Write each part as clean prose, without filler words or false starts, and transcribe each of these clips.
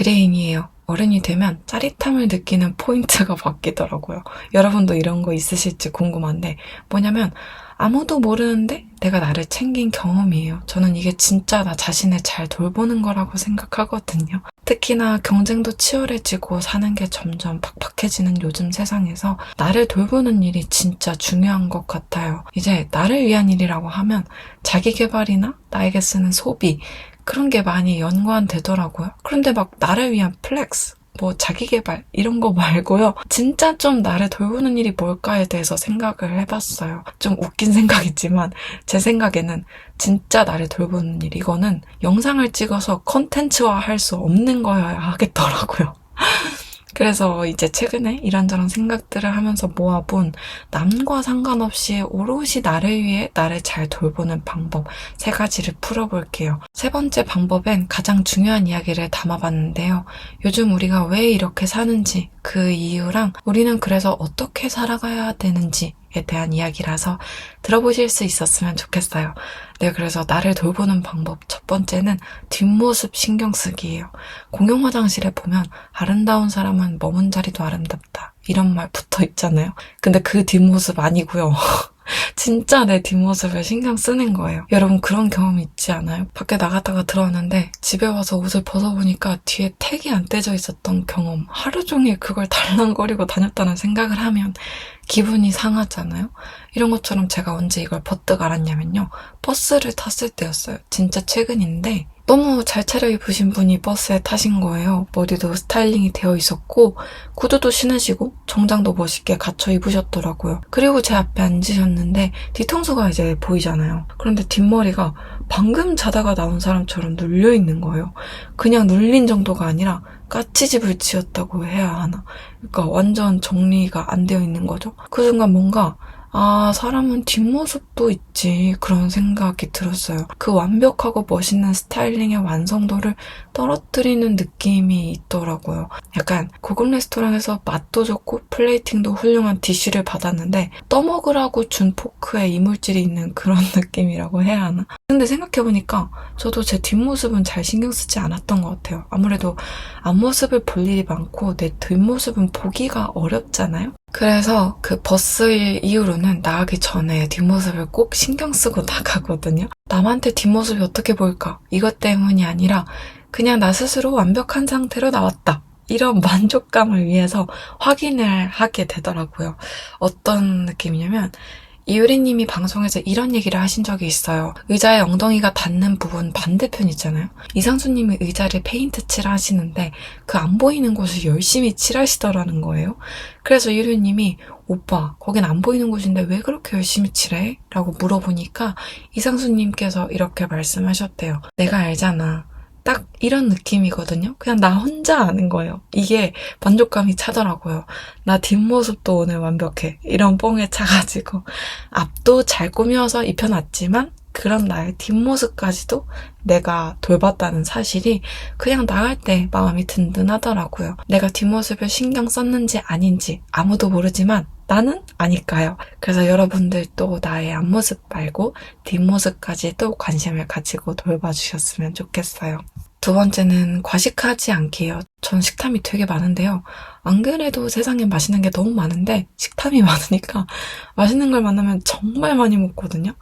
브레인이에요. 어른이 되면 짜릿함을 느끼는 포인트가 바뀌더라고요. 여러분도 이런 거 있으실지 궁금한데 뭐냐면 아무도 모르는데 내가 나를 챙긴 경험이에요. 저는 이게 진짜 나 자신을 잘 돌보는 거라고 생각하거든요. 특히나 경쟁도 치열해지고 사는 게 점점 팍팍해지는 요즘 세상에서 나를 돌보는 일이 진짜 중요한 것 같아요. 이제 나를 위한 일이라고 하면 자기 개발이나 나에게 쓰는 소비, 그런 게 많이 연관되더라고요. 그런데 막 나를 위한 플렉스, 자기 개발 이런 거 말고요. 진짜 좀 나를 돌보는 일이 뭘까에 대해서 생각을 해봤어요. 좀 웃긴 생각이지만 제 생각에는 진짜 나를 돌보는 일, 이거는 영상을 찍어서 컨텐츠화 할 수 없는 거여야 하겠더라고요. 그래서 이제 최근에 이런저런 생각들을 하면서 모아본 남과 상관없이 오롯이 나를 위해 나를 잘 돌보는 방법 3가지를 풀어볼게요. 3번째 방법엔 가장 중요한 이야기를 담아봤는데요. 요즘 우리가 왜 이렇게 사는지, 그 이유랑 우리는 그래서 어떻게 살아가야 되는지에 대한 이야기라서 들어보실 수 있었으면 좋겠어요. 네, 그래서 나를 돌보는 방법 첫 번째는 뒷모습 신경 쓰기예요. 공용 화장실에 보면 아름다운 사람은 머문 자리도 아름답다, 이런 말 붙어 있잖아요. 근데 그 뒷모습 아니고요. 진짜 내 뒷모습을 신경 쓰는 거예요. 여러분 그런 경험 있지 않아요? 밖에 나갔다가 들어왔는데 집에 와서 옷을 벗어보니까 뒤에 택이 안 떼져 있었던 경험, 하루 종일 그걸 달랑거리고 다녔다는 생각을 하면 기분이 상하잖아요? 이런 것처럼 제가 언제 이걸 버뜩 알았냐면요. 버스를 탔을 때였어요. 진짜 최근인데 너무 잘 차려입으신 분이 버스에 타신 거예요. 머리도 스타일링이 되어 있었고 구두도 신으시고 정장도 멋있게 갖춰 입으셨더라고요. 그리고 제 앞에 앉으셨는데 뒤통수가 이제 보이잖아요. 그런데 뒷머리가 방금 자다가 나온 사람처럼 눌려있는 거예요. 그냥 눌린 정도가 아니라 까치집을 지었다고 해야 하나. 그러니까 완전 정리가 안 되어 있는 거죠. 그 순간 뭔가 사람은 뒷모습도 있지, 그런 생각이 들었어요. 그 완벽하고 멋있는 스타일링의 완성도를 떨어뜨리는 느낌이 있더라고요. 약간 고급 레스토랑에서 맛도 좋고 플레이팅도 훌륭한 디쉬를 받았는데 떠먹으라고 준 포크에 이물질이 있는 그런 느낌이라고 해야 하나? 근데 생각해보니까 저도 제 뒷모습은 잘 신경 쓰지 않았던 것 같아요. 아무래도 앞모습을 볼 일이 많고 내 뒷모습은 보기가 어렵잖아요? 그래서 그 버스일 이후로는 나가기 전에 뒷모습을 꼭 신경 쓰고 나가거든요. 남한테 뒷모습이 어떻게 보일까? 이것 때문이 아니라 그냥 나 스스로 완벽한 상태로 나왔다, 이런 만족감을 위해서 확인을 하게 되더라고요. 어떤 느낌이냐면 이유리님이 방송에서 이런 얘기를 하신 적이 있어요. 의자에 엉덩이가 닿는 부분 반대편 있잖아요. 이상수님이 의자를 페인트 칠하시는데 그 안 보이는 곳을 열심히 칠하시더라는 거예요. 그래서 이유리님이 오빠, 거긴 안 보이는 곳인데 왜 그렇게 열심히 칠해? 라고 물어보니까 이상수님께서 이렇게 말씀하셨대요. 내가 알잖아. 딱 이런 느낌이거든요. 그냥 나 혼자 아는 거예요. 이게 만족감이 차더라고요. 나 뒷모습도 오늘 완벽해, 이런 뽕에 차가지고 앞도 잘 꾸며서 입혀놨지만 그런 나의 뒷모습까지도 내가 돌봤다는 사실이 그냥 나갈 때 마음이 든든하더라고요. 내가 뒷모습을 신경 썼는지 아닌지 아무도 모르지만 나는 아니까요. 그래서 여러분들도 나의 앞모습 말고 뒷모습까지도 관심을 가지고 돌봐주셨으면 좋겠어요. 2번째는 과식하지 않기예요. 전 식탐이 되게 많은데요. 안 그래도 세상에 맛있는 게 너무 많은데 식탐이 많으니까 맛있는 걸 만나면 정말 많이 먹거든요.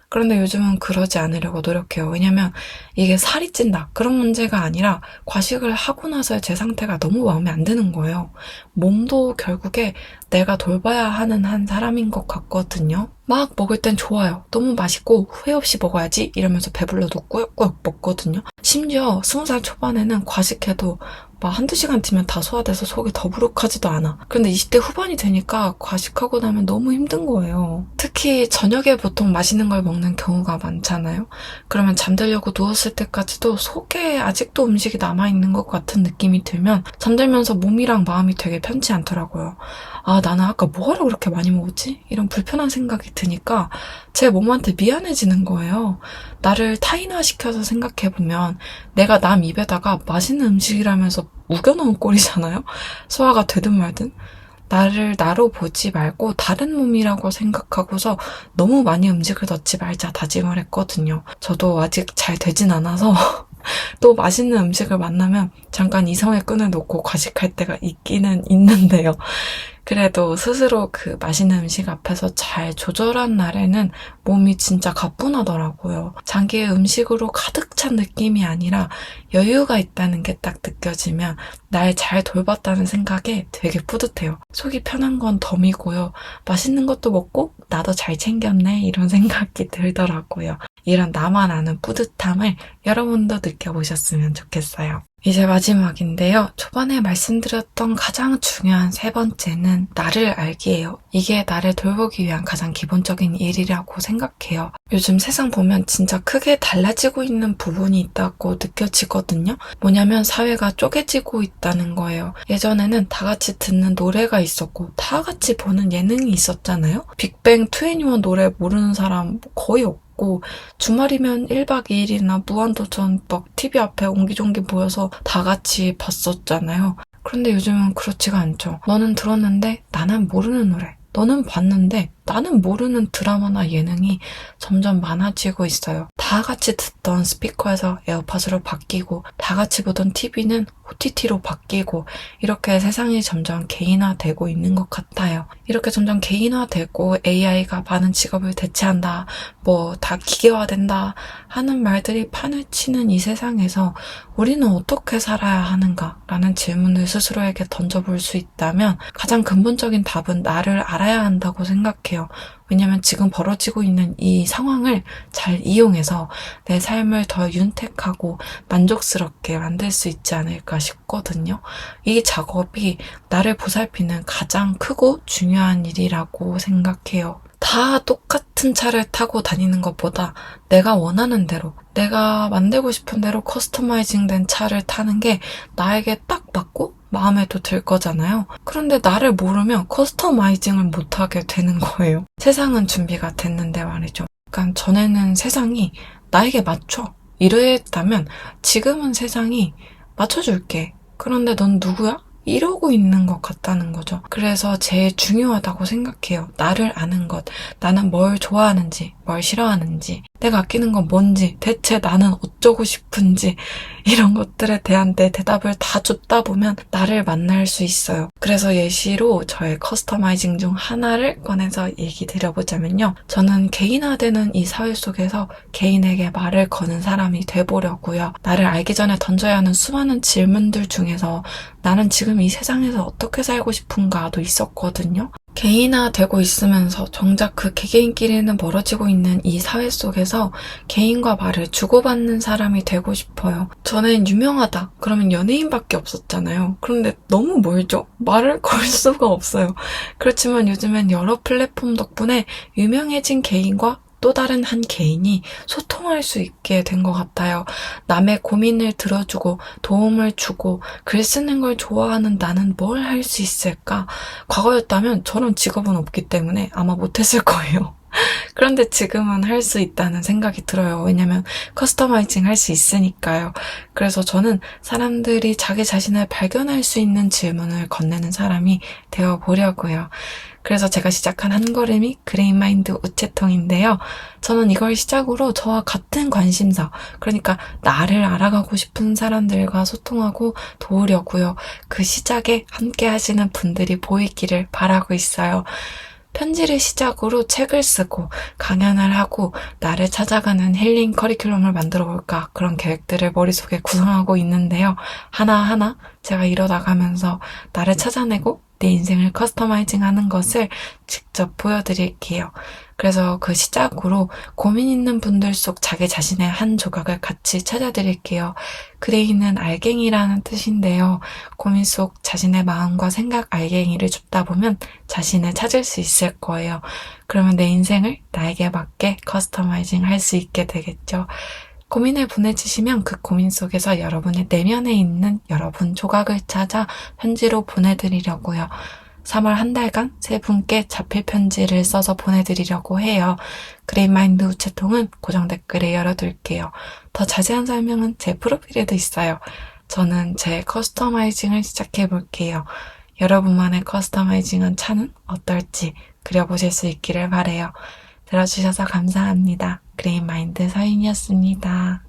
그런데 요즘은 그러지 않으려고 노력해요. 왜냐면 이게 살이 찐다, 그런 문제가 아니라 과식을 하고 나서의 제 상태가 너무 마음에 안 드는 거예요. 몸도 결국에 내가 돌봐야 하는 한 사람인 것 같거든요. 막 먹을 땐 좋아요. 너무 맛있고 후회 없이 먹어야지 이러면서 배불러도 꾸역꾸역 먹거든요. 심지어 20살 초반에는 과식해도 막 한두 시간 뒤면 다 소화돼서 속이 더부룩하지도 않아. 그런데 20대 후반이 되니까 과식하고 나면 너무 힘든 거예요. 특히 저녁에 보통 맛있는 걸 먹는 경우가 많잖아요. 그러면 잠들려고 누웠을 때까지도 속에 아직도 음식이 남아있는 것 같은 느낌이 들면 잠들면서 몸이랑 마음이 되게 편치 않더라고요. 나는 아까 뭐하러 그렇게 많이 먹었지? 이런 불편한 생각이 드니까 제 몸한테 미안해지는 거예요. 나를 타인화시켜서 생각해보면 내가 남 입에다가 맛있는 음식이라면서 우겨넣은 꼴이잖아요? 소화가 되든 말든. 나를 나로 보지 말고 다른 몸이라고 생각하고서 너무 많이 음식을 넣지 말자 다짐을 했거든요. 저도 아직 잘 되진 않아서 또 맛있는 음식을 만나면 잠깐 이성의 끈을 놓고 과식할 때가 있기는 있는데요. 그래도 스스로 그 맛있는 음식 앞에서 잘 조절한 날에는 몸이 진짜 가뿐하더라고요. 장기의 음식으로 가득 찬 느낌이 아니라 여유가 있다는 게 딱 느껴지면 날 잘 돌봤다는 생각에 되게 뿌듯해요. 속이 편한 건 덤이고요. 맛있는 것도 먹고 나도 잘 챙겼네 이런 생각이 들더라고요. 이런 나만 아는 뿌듯함을 여러분도 느껴보셨으면 좋겠어요. 이제 마지막인데요. 초반에 말씀드렸던 가장 중요한 세 번째는 나를 알기예요. 이게 나를 돌보기 위한 가장 기본적인 일이라고 생각해요. 요즘 세상 보면 진짜 크게 달라지고 있는 부분이 있다고 느껴지거든요. 뭐냐면 사회가 쪼개지고 있다는 거예요. 예전에는 다 같이 듣는 노래가 있었고 다 같이 보는 예능이 있었잖아요. 빅뱅 2NE1 노래 모르는 사람 거의 없고 주말이면 1박 2일이나 무한도전 막 TV 앞에 옹기종기 모여서 다 같이 봤었잖아요. 그런데 요즘은 그렇지가 않죠. 너는 들었는데 나는 모르는 노래. 너는 봤는데 나는 모르는 드라마나 예능이 점점 많아지고 있어요. 다 같이 듣던 스피커에서 에어팟으로 바뀌고 다 같이 보던 TV는 OTT로 바뀌고 이렇게 세상이 점점 개인화되고 있는 것 같아요. 이렇게 점점 개인화되고 AI가 많은 직업을 대체한다, 뭐 다 기계화된다 하는 말들이 판을 치는 이 세상에서 우리는 어떻게 살아야 하는가라는 질문을 스스로에게 던져볼 수 있다면 가장 근본적인 답은 나를 알아야 한다고 생각해요. 왜냐면 지금 벌어지고 있는 이 상황을 잘 이용해서 내 삶을 더 윤택하고 만족스럽게 만들 수 있지 않을까 싶거든요. 이 작업이 나를 보살피는 가장 크고 중요한 일이라고 생각해요. 다 똑같은 차를 타고 다니는 것보다 내가 원하는 대로, 내가 만들고 싶은 대로 커스터마이징 된 차를 타는 게 나에게 딱 맞고 마음에도 들 거잖아요. 그런데 나를 모르면 커스터마이징을 못하게 되는 거예요. 세상은 준비가 됐는데 말이죠. 그러니까 전에는 세상이 나에게 맞춰 이랬다면 지금은 세상이 맞춰줄게. 그런데 넌 누구야? 이러고 있는 것 같다는 거죠. 그래서 제일 중요하다고 생각해요. 나를 아는 것, 나는 뭘 좋아하는지, 뭘 싫어하는지, 내가 아끼는 건 뭔지, 대체 나는 어쩌고 싶은지 이런 것들에 대한 내 대답을 다 줬다 보면 나를 만날 수 있어요. 그래서 예시로 저의 커스터마이징 중 하나를 꺼내서 얘기 드려보자면요. 저는 개인화되는 이 사회 속에서 개인에게 말을 거는 사람이 돼보려고요. 나를 알기 전에 던져야 하는 수많은 질문들 중에서 나는 지금 이 세상에서 어떻게 살고 싶은가도 있었거든요. 개인화되고 있으면서 정작 그 개개인끼리는 멀어지고 있는 이 사회 속에서 개인과 말을 주고받는 사람이 되고 싶어요. 전엔 유명하다 그러면 연예인밖에 없었잖아요. 그런데 너무 멀죠? 말을 걸 수가 없어요. 그렇지만 요즘엔 여러 플랫폼 덕분에 유명해진 개인과 또 다른 한 개인이 소통할 수 있게 된 것 같아요. 남의 고민을 들어주고 도움을 주고 글 쓰는 걸 좋아하는 나는 뭘 할 수 있을까? 과거였다면 저런 직업은 없기 때문에 아마 못했을 거예요. 그런데 지금은 할 수 있다는 생각이 들어요. 왜냐면 커스터마이징 할 수 있으니까요. 그래서 저는 사람들이 자기 자신을 발견할 수 있는 질문을 건네는 사람이 되어보려고요. 그래서 제가 시작한 한 걸음이 그레인마인드 우체통인데요. 저는 이걸 시작으로 저와 같은 관심사, 그러니까 나를 알아가고 싶은 사람들과 소통하고 도우려고요. 그 시작에 함께 하시는 분들이 보이기를 바라고 있어요. 편지를 시작으로 책을 쓰고 강연을 하고 나를 찾아가는 힐링 커리큘럼을 만들어 볼까 그런 계획들을 머릿속에 구상하고 있는데요. 하나하나 제가 이뤄나가면서 나를 찾아내고 내 인생을 커스터마이징 하는 것을 직접 보여드릴게요. 그래서 그 시작으로 고민 있는 분들 속 자기 자신의 한 조각을 같이 찾아드릴게요. 그레이는 알갱이라는 뜻인데요. 고민 속 자신의 마음과 생각 알갱이를 줍다 보면 자신을 찾을 수 있을 거예요. 그러면 내 인생을 나에게 맞게 커스터마이징 할 수 있게 되겠죠. 고민을 보내주시면 그 고민 속에서 여러분의 내면에 있는 여러분 조각을 찾아 편지로 보내드리려고요. 3월 한 달간 세 분께 자필 편지를 써서 보내드리려고 해요. 그레인마인드 우체통은 고정 댓글에 열어둘게요. 더 자세한 설명은 제 프로필에도 있어요. 저는 제 커스터마이징을 시작해볼게요. 여러분만의 커스터마이징한 차는 어떨지 그려보실 수 있기를 바라요. 들어주셔서 감사합니다. 그레인마인드 서인이었습니다.